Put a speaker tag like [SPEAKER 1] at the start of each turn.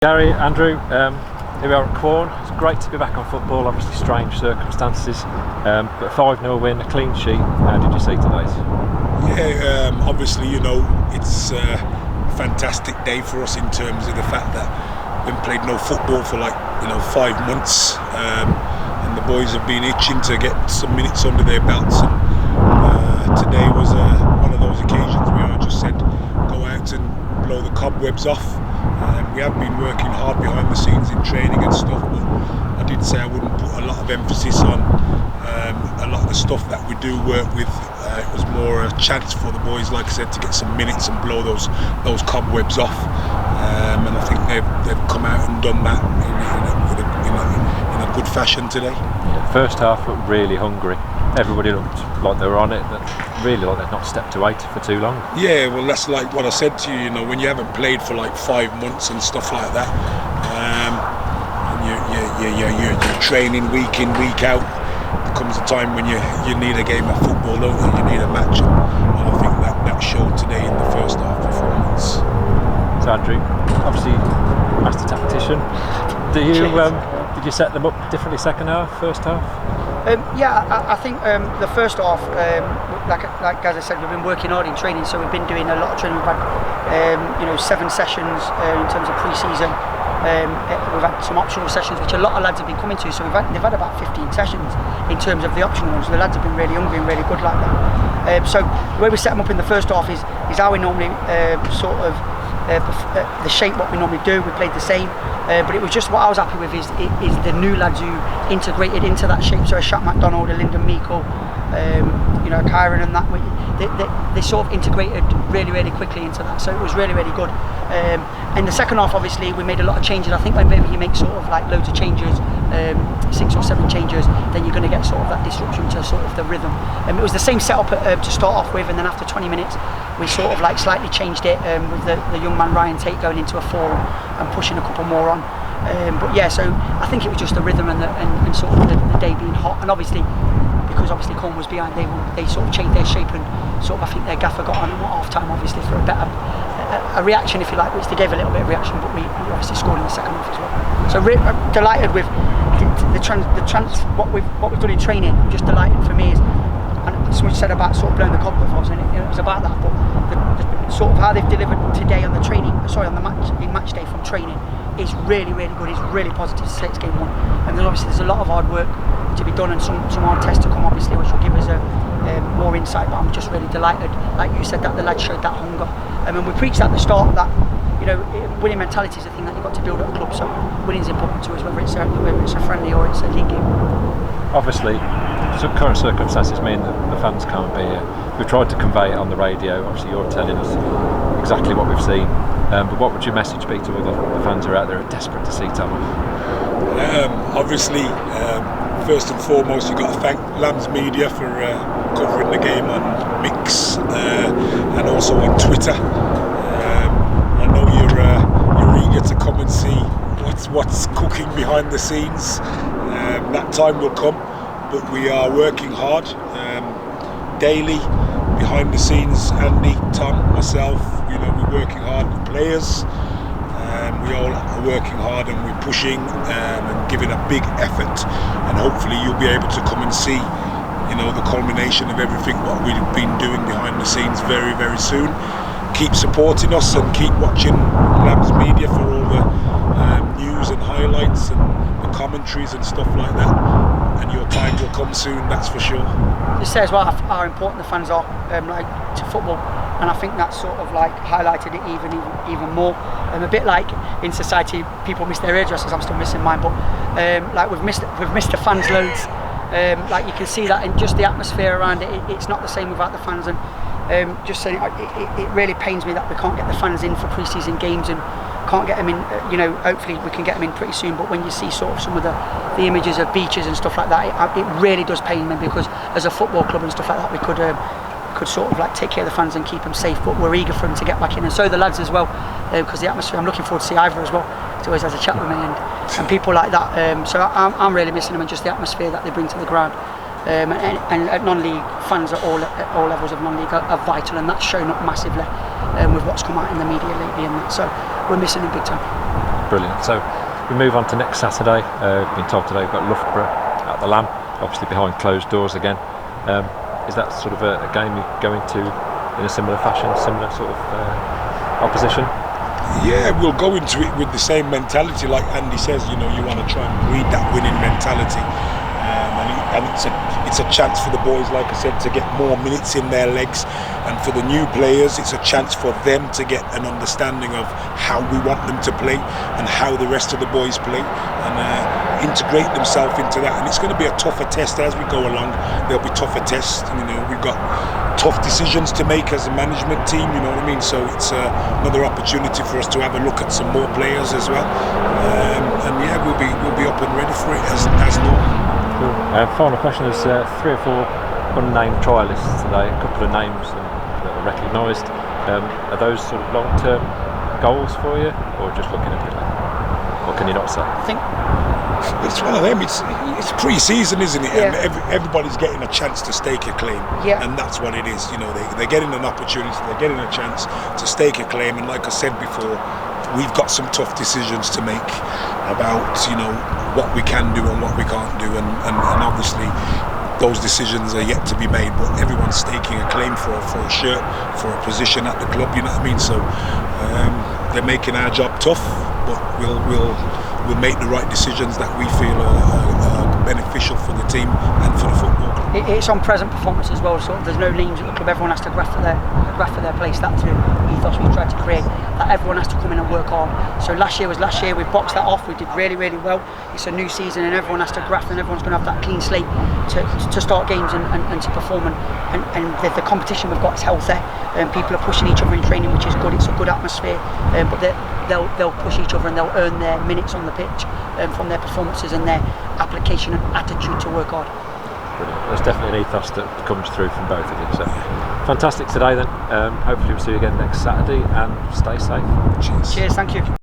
[SPEAKER 1] Gary, Andrew, here we are at Quorn. It's great to be back on football, obviously strange circumstances, but a 5-0 win, a clean sheet. How did you see today's?
[SPEAKER 2] Yeah, obviously, it's a fantastic day for us in terms of the fact that we've played no football for 5 months, and the boys have been itching to get some minutes under their belts. And today was one of those occasions where I just said, go out and blow the cobwebs off. We have been working hard behind the scenes in training and stuff, but I did say I wouldn't put a lot of emphasis on a lot of the stuff that we do work with. It was more a chance for the boys, like I said, to get some minutes and blow those cobwebs off. And I think they've come out and done that in a good fashion today.
[SPEAKER 1] Yeah, first half looked really hungry. Everybody looked like they were on it, but really like they'd not stepped away for too long.
[SPEAKER 2] Yeah, well, that's like what I said to you. When you haven't played for 5 months and stuff like that, and you're training week in, week out. There comes a time when you need a game of football, don't you? You need a match, and I think that showed today in the first half performance.
[SPEAKER 1] So Andrew, obviously master tactician. Did you set them up differently second half, first half?
[SPEAKER 3] I think the first half, like as I said, we've been working hard in training, so we've been doing a lot of training. We've had 7 sessions in terms of pre-season. We've had some optional sessions, which a lot of lads have been coming to. So they've had about 15 sessions in terms of the optional ones. So the lads have been really hungry and really good like that. So the way we set them up in the first half is how we normally the shape what we normally do. We played the same, but it was just what I was happy with is the new lads who integrated into that shape. So a Shaq McDonald, a Lyndon Meikle, Kyron and that. They sort of integrated really, really quickly into that. So it was really, really good. In the second half, obviously, we made a lot of changes. I think whenever you make sort of loads of changes, 6 or 7 changes, then you're going to get sort of that disruption to sort of the rhythm. It was the same setup to start off with, and then after 20 minutes, we sort of slightly changed it with the young man Ryan Tate going into a 4 and pushing a couple more on. But yeah, so I think it was just the rhythm and sort of the day being hot, and obviously Quorn was behind, they sort of changed their shape, and sort of I think their gaffer got on at half time obviously for a better a reaction, if you like, which they gave a little bit of reaction, but we obviously scored in the second half as well. So delighted with what we've done in training. I'm just delighted. For me is, and someone said about sort of blowing the cobwebs off, and it was about that, but the sort of how they've delivered today on the match day from training is really, really good. It's really positive to say it's game 1, and then obviously there's a lot of hard work to be done and some hard tests to come obviously, which will give us more insight. But I'm just really delighted, like you said, that the lads showed that hunger. And we preached at the start that winning mentality is a thing that you've got to build at a club. So winning is important to us, whether it's a friendly or it's a league game.
[SPEAKER 1] Obviously, current circumstances mean that the fans can't be here. We've tried to convey it on the radio. Obviously, you're telling us exactly what we've seen. But what would your message be to all the fans who are out there desperate to see Tamworth?
[SPEAKER 2] Obviously, first and foremost, you've got to thank Lambs Media for covering the game on Mix and also on Twitter. I know you're eager to come and see what's cooking behind the scenes. That time will come, but we are working hard daily behind the scenes. Andy, Tom, myself, we're working hard. The players, we all are working hard, and we're pushing and giving a big effort. And hopefully, you'll be able to come and see, the culmination of everything what we've been doing behind the scenes very, very soon. Keep supporting us and keep watching Labs Media for all the news and highlights and the commentaries and stuff like that. And your time will come soon, that's for sure.
[SPEAKER 3] It says how important the fans are to football, and I think that's sort of highlighted it even more. A bit like in society, people miss their hairdressers. I'm still missing mine, but we've missed the fans loads. You can see that in just the atmosphere around it. It's not the same without the fans, and just saying it really pains me that we can't get the fans in for pre-season games and can't get them in. Hopefully we can get them in pretty soon. But when you see sort of some of the images of beaches and stuff like that, it really does pain me, because as a football club and stuff like that, we could sort of take care of the fans and keep them safe. But we're eager for them to get back in, and so the lads as well, because the atmosphere. I'm looking forward to see Ivor as well. He always has a chat with me and people like that. So I'm really missing them, and just the atmosphere that they bring to the ground. And non-league fans at all levels of non-league are vital, and that's shown up massively with what's come out in the media lately, and that. So we're missing them big time.
[SPEAKER 1] Brilliant. So we move on to next Saturday. We've been told today we've got Loughborough at the Lamb, obviously behind closed doors again. Is that sort of a game you go into in a similar fashion, similar sort of opposition?
[SPEAKER 2] Yeah, we'll go into it with the same mentality, like Andy says. You want to try and breed that winning mentality, and it's a chance for the boys, like I said, to get more minutes in their legs, and for the new players, it's a chance for them to get an understanding of how we want them to play and how the rest of the boys play, and integrate themselves into that. And it's going to be a tougher test as we go along. There'll be tougher tests. We've got tough decisions to make as a management team. You know what I mean? So it's another opportunity for us to have a look at some more players as well. And yeah, we'll be up and ready for it as normal.
[SPEAKER 1] Cool. Final question: there's 3 or 4 unnamed trialists today. A couple of names that are recognised. Are those sort of long-term goals for you, or just looking at it? What can you not say?
[SPEAKER 3] I think
[SPEAKER 2] it's one of them. It's pre-season, isn't it?
[SPEAKER 3] Yeah.
[SPEAKER 2] And everybody's getting a chance to stake a claim.
[SPEAKER 3] Yeah.
[SPEAKER 2] And that's what it is. They're getting an opportunity. They're getting a chance to stake a claim. And like I said before, we've got some tough decisions to make about what we can do and what we can't do. And obviously those decisions are yet to be made. But everyone's staking a claim for a shirt, for a position at the club. You know what I mean? So they're making our job tough, but we'll make the right decisions that we feel are beneficial for the team and for the football club.
[SPEAKER 3] it's on present performance as well, so there's no names at the club. Everyone has to graft for their place. That's the ethos we tried to create, that everyone has to come in and work hard. So last year was last year, we boxed that off, we did really well. It's a new season and everyone has to graft, and everyone's going to have that clean slate to start games and to perform, and the competition we've got is healthy, and people are pushing each other in training, which is good. It's a good atmosphere, but they'll push each other and they'll earn their minutes on the pitch from their performances and their application and attitude to work hard.
[SPEAKER 1] Brilliant. There's definitely an ethos that comes through from both of you. So fantastic today then. Hopefully we'll see you again next Saturday, and stay safe.
[SPEAKER 2] Cheers.
[SPEAKER 3] Cheers, thank you.